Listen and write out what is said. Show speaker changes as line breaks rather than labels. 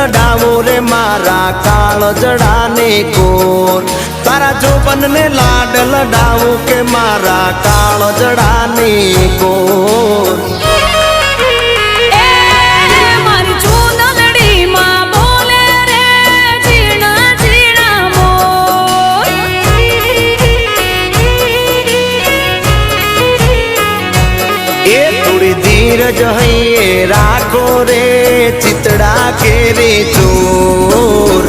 લડાવો રે મારા કાળજડાને કોર તારા જોબનને લાડ લડાવો કે મારા કાળજડાને કોર धीरज है राखो रे चितड़ा के रे चोर